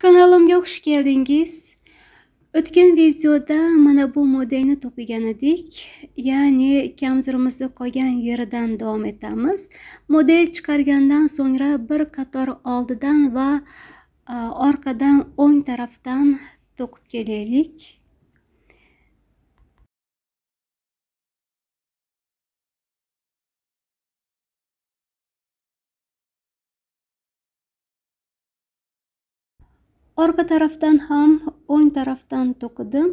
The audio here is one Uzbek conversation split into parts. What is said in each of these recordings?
Kanalimga xush keldingiz. O'tgan videoda mana bu modelni to'qigan edik. Ya'ni kamzurimizda qolgan yeridan davom etamiz. Model chiqargandan so'ngra bir qator oldidan va orqadan o'ng tarafdan to'qib kelaylik. Orqa tarafdan ham o'ng tarafdan to'qidim.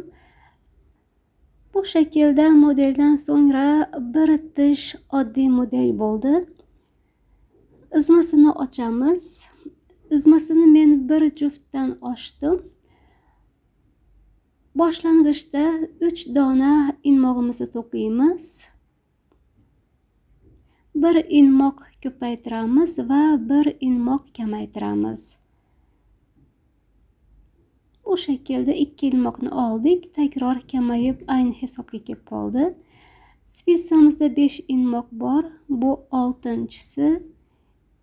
Bu shaklda modeldan so'ngra bir tish oddiy model bo'ldi. Izmasini ochamiz. Izmasini men bir juftdan ochdim. Boshlang'ich 3 dona ilmog'imizni to'qiymiz. Bir ilmoq ko'paytiramiz va bir ilmoq kamaytiramiz. Bu shaklda 2 ilmoqni oldik. Takror kamayib ayni hisobga kelib qoldi. Spitsamizda 5 ilmoq bor. Bu 6-chisi,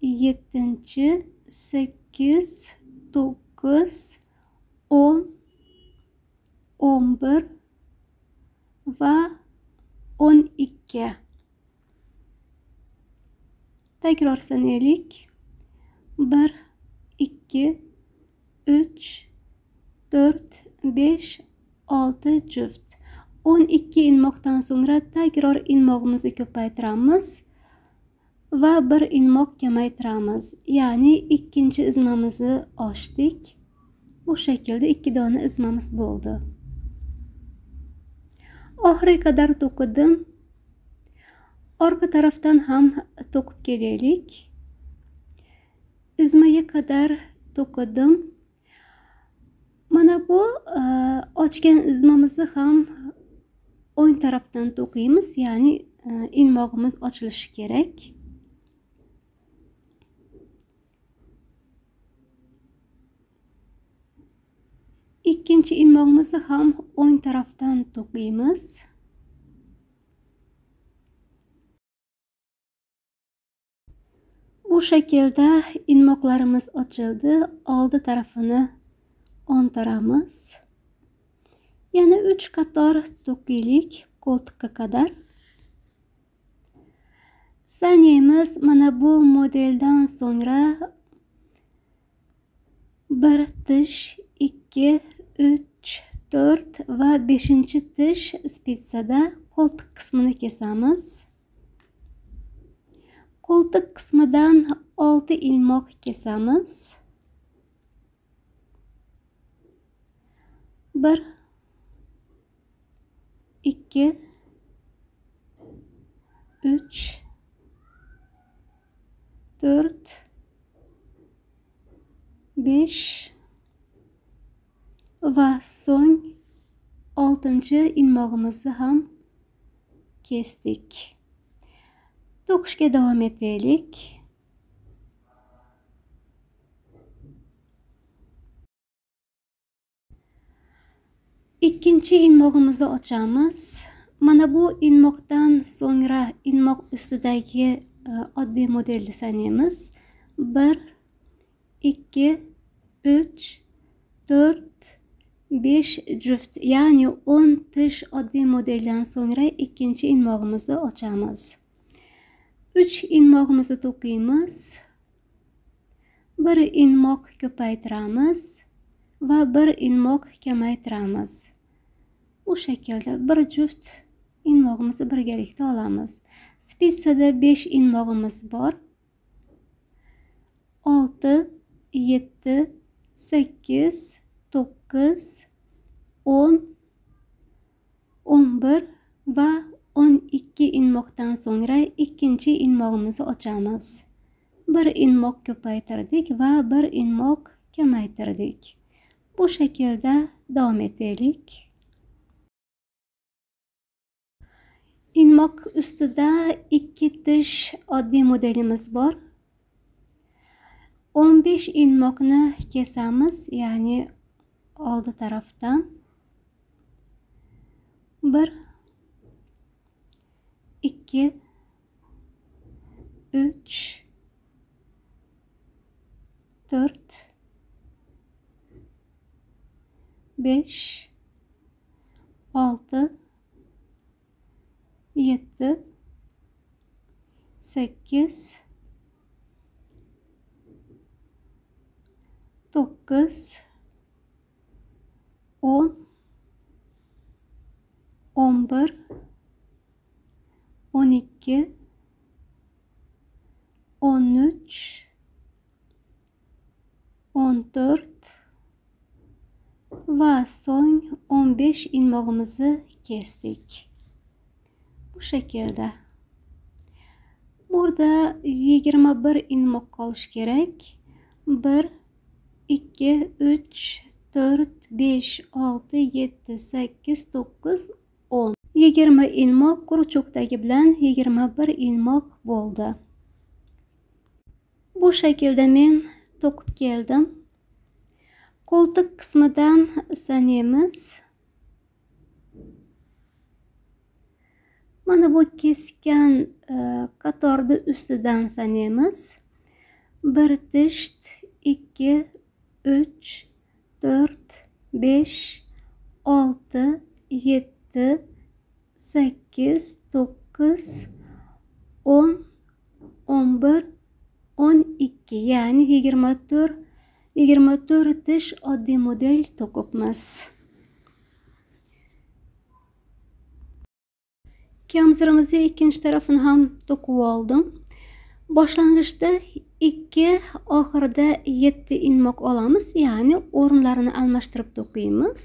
7-chi, 8, 9, 10, 11 va 12. Takror sanaylik. 1, 2, 3, 4, 5, 6 juft. 12 ilmoqdan so'ngra takror ilmog'imizni ko'paytiramiz va bir ilmoq kamaytiramiz. Ya'ni ikkinchi izmamizni ochdik. Bu shaklda 2 dona izmamiz bo'ldi. Oxiriga qadar to'qidim. Orqa tarafdan ham to'qib kelaylik. Izmaga qadar to'qidim. Mana bu ochgan izmamizni ham o'ng tarafdan to'qiymiz, ya'ni ilmog'imiz ochilishi kerak. Ikkinchi ilmog'imizni ham o'ng tarafdan to'qiymiz. Bu shaklda ilmoqlarimiz ochildi. Oldi tarafini o'ntaramiz. Yana 3 qator to'qiylik qo'ltiqqa qadar. Sanaymiz. Mana bu modeldan so'ngra 1 tish, 2, 3, 4 va 5-tish spitsada qo'ltiq qismini kesamiz. Qo'ltiq qismidan 6 ilmoq kesamiz. 1, 2, 3, 4, 5 va so'ng 6-chi ilmog'imizni ham kesdik. To'qishga davom etaylik. Ikkinchi ilmog'imizni ochamiz. Mana bu ilmoqdan so'ngra ilmoq ustidagi oddiy modelni sanaymiz. 1, 2, 3, 4, 5 juft, ya'ni 10 tish oddiy modeldan so'ngra ikkinchi ilmog'imizni ochamiz. 3 ilmog'imizni to'qiymiz. Bir ilmoq ko'paytiramiz va bir ilmoq kamaytiramiz. Bu shaklda bir juft ilmog'imizni birgalikda olamiz. Spitsada 5 ilmog'imiz bor. 6, 7, 8, 9, 10, 11 va 12 ilmoqdan so'ngra ikkinchi ilmog'imizni ochamiz. Bir ilmoq ko'paytirdik va bir ilmoq kamaytirdik. Bu shaklda davom etaylik. Ilmoq ustida 2 tish oddiy modelimiz bor. 15 ilmoqni kesamiz, ya'ni oldi tarafdan. 1, 2, 3, 4, 5 6 7 8 9 10 11 12 13 14 va so'ng 15 ilmog'imizni kesdik. Bu shaklda. Burada 21 ilmoq qolish kerak. 1 2 3 4 5 6 7 8 9 10. 20 ilmoq quruchoqdagi bilan 21 ilmoq bo'ldi. Bu shaklda men to'qib keldim. Qo'ltiq qismidan sanaymiz. Mana bu kesgan qatorni ustidan sanaymiz. 1 tisht, 2 3 4 5 6 7 8 9 10 11 12, ya'ni 24 tish oddiy model to'qibmiz. Kamzirimizni ikkinchi tarafini ham to'qib oldim. Boshlang'icda 2, oxirida 7 ilmoq olamiz, ya'ni o'rinlarini almashtirib to'qiymiz.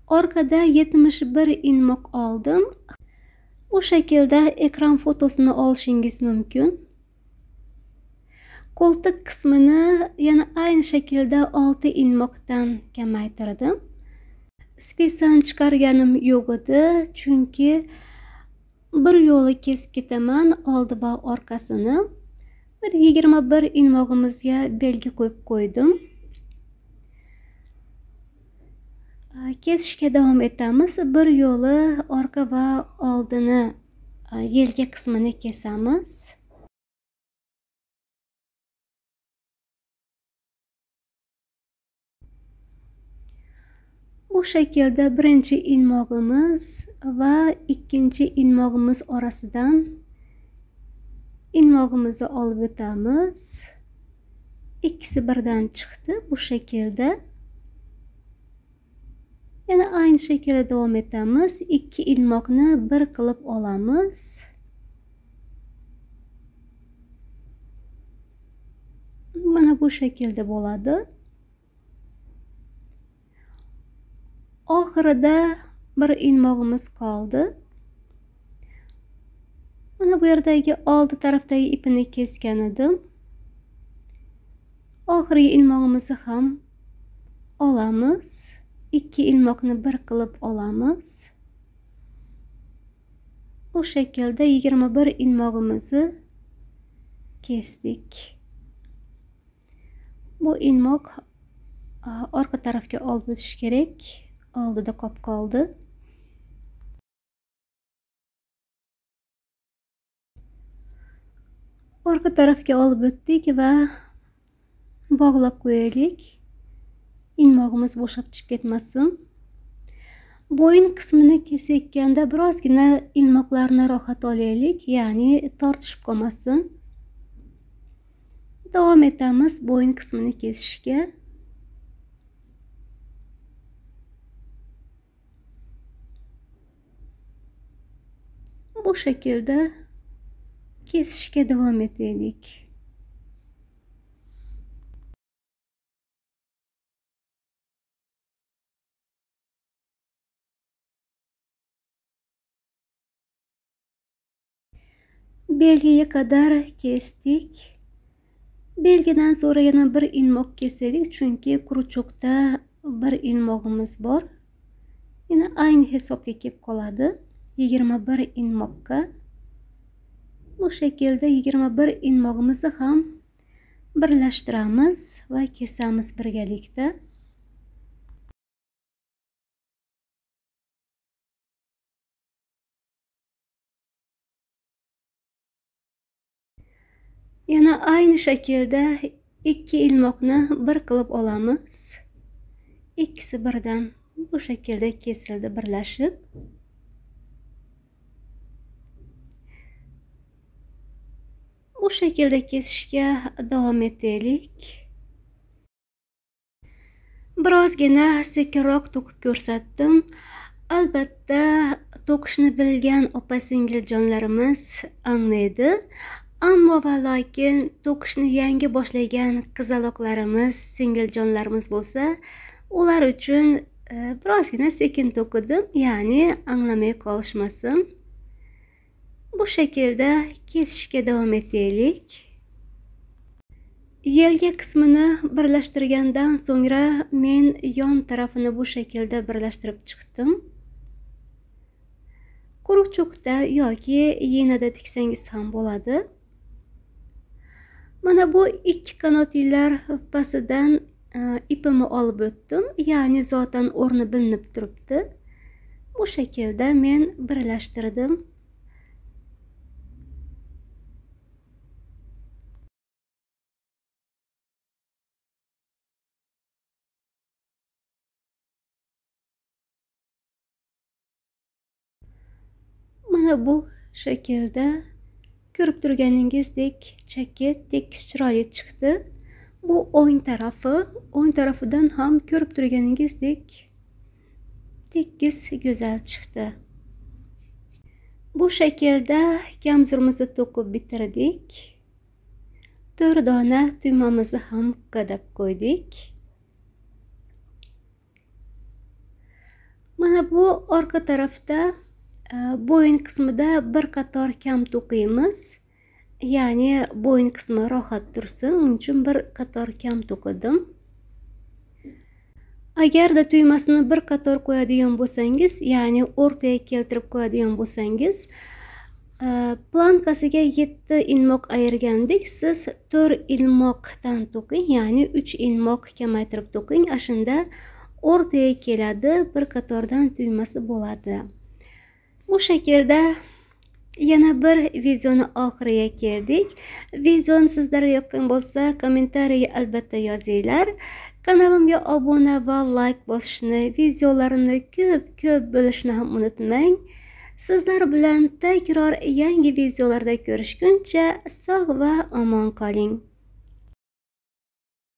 Orqada 71 ilmoq oldim. Bu shaklda ekran fotosini olishingiz mumkin. Qo'ltiq qismini yana aynı shaklda 6 ilmoqdan kamaytirdim. Spesani chiqarganim yo'q edi, chunki bir yo'li kesib ketaman oldi va orqasini. 21 ilmog'imizga belgi qo'yib qo'ydim. Kesishga davom etamiz. Bir yo'li orqa va oldini yelka qismini kesamiz. Bu shaklda birinchi ilmog'imiz va ikkinchi ilmog'imiz orasidan ilmog'imizni olib o'tamiz. Ikkisi birdan chiqdi bu shaklda. Yana aynı shaklda davom etamiz. 2 ilmoqni bir qilib olamiz. Mana bu shaklda bo'ladi. Oxirida bir ilmog'imiz qoldi. Mana bu yerdagi oldi tarafdagi ipini kesgan edim. Oxirgi ilmog'imizni ham olamiz. 2 ilmoqni bir qilib olamiz. Bu shaklda 21 ilmog'imizni kesdik. Bu ilmoq orqa tarafga olib o'tish kerak. Oldida qolib qoldi. Orqa tarafga olib o'tdik va bog'lab qo'yaylik. Ilmog'imiz bo'shab chiqib ketmasin. Bo'yin qismini kesayotganda birozgina ilmoqlarni rohat olaylik, ya'ni tortishib qolmasin. Davom etamiz bo'yin qismini kesishga. Bu shaklda kesishga davom etaylik. Belgiga qadar kesdik. Belgidan sonra yana bir ilmoq kesaylik, chunki quruchoqda bir ilmog'imiz bor. Yana aynı hisobga kelib qoladi. 21 ilmoqqa. Bu shaklda 21 ilmog'imizni ham birlashtiramiz va kesamiz birgalikda. Yana aynı shaklda 2 ilmoqni bir qilib olamiz. ikkisi birdan bu shaklda kesildi birlashib. Bu shaklda kesishga davom etaylik. Birozgina sekinroq to'qib ko'rsatdim. Albatta, to'qishni bilgan opa-singiljonlarimiz anglaydi. Ammo va lakin to'qishni yangi boshlagan qizaloqlarimiz, singiljonlarimiz bo'lsa, ular uchun birozgina sekin to'qidim, ya'ni anglamay qolishmasin. Bu shaklda kesishga davom etaylik. Yelka qismini birlashtirgandan so'ngra men yon tarafini bu shaklda birlashtirib chiqdim. Quruq cho'qda yoki yenada tiksangiz ham bo'ladi. Mana bu ikki qanotinglar pasidan ipimni olib o'tdim, ya'ni zotan o'rni bilinib turibdi. Bu shaklda men birlashtirdim. Mana bu shaklda ko'rib turganingizdek jaket tekis chiroyli chiqdi. Bu o'ng tarafidan ham ko'rib turganingizdek tekis go'zal chiqdi. Bu shaklda kamzurimizni to'qib bitirdik. 4 dona tuymamizni ham qadab qo'ydik. Mana bu orqa tarafda bo'yin qismida bir qator kam to'qiymiz. Ya'ni bo'yin qismi rohat tursin, uning uchun bir qator kam to'qidim. Agarda tugmasini bir qator qo'yadigan bo'lsangiz, ya'ni o'rtaga keltirib qo'yadigan bo'lsangiz, plankasiga 7 ilmoq ayirgandek, siz 4 ilmoqdan to'qing, ya'ni 3 ilmoq kamaytirib to'qing. Ashunda o'rtaga keladi, bir qatordan tugmasi bo'ladi. Bu shaklda yana bir videoni oxiriga keldik. Videom sizlarga yoqqan bo'lsa, kommentariy albatta yozinglar. Kanalimga obuna va like bosishni, videolarimni ko'p bo'lishni ham unutmang. Sizlar bilan takror yangi videolarda ko'rishguncha sog' va omon qoling.